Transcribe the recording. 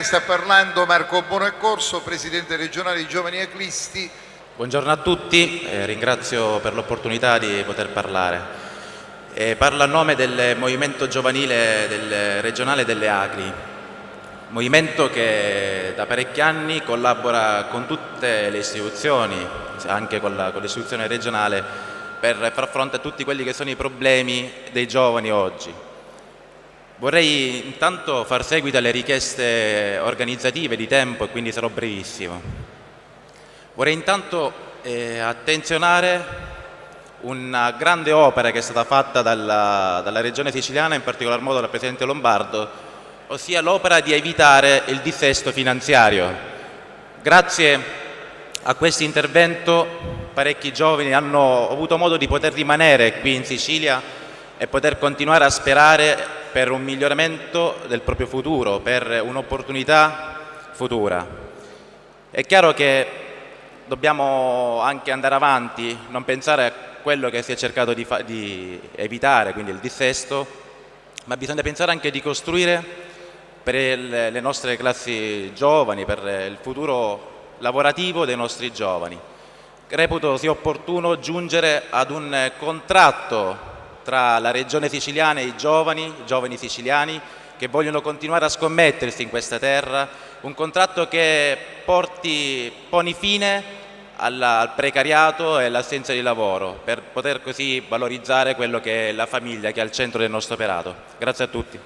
Sta parlando Marco Buonaccorso, presidente regionale di Giovani Aclisti. Buongiorno a tutti, ringrazio per l'opportunità di poter parlare. Parlo a nome del movimento giovanile regionale delle Acli, movimento che da parecchi anni collabora con tutte le istituzioni, anche con l'istituzione regionale, per far fronte a tutti quelli che sono i problemi dei giovani oggi. Vorrei intanto far seguito alle richieste organizzative di tempo e quindi sarò brevissimo. Vorrei intanto attenzionare una grande opera che è stata fatta dalla Regione Siciliana, in particolar modo dal Presidente Lombardo, ossia l'opera di evitare il dissesto finanziario. Grazie a questo intervento parecchi giovani hanno avuto modo di poter rimanere qui in Sicilia e poter continuare a sperare per un miglioramento del proprio futuro, per un'opportunità futura. È chiaro che dobbiamo anche andare avanti, non pensare a quello che si è cercato di evitare, quindi il dissesto, ma bisogna pensare anche di costruire per le nostre classi giovani, per il futuro lavorativo dei nostri giovani. Reputo sia opportuno giungere ad un contratto tra la regione siciliana e i giovani siciliani che vogliono continuare a scommettersi in questa terra, un contratto che poni fine al precariato e all'assenza di lavoro, per poter così valorizzare quello che è la famiglia che è al centro del nostro operato. Grazie a tutti.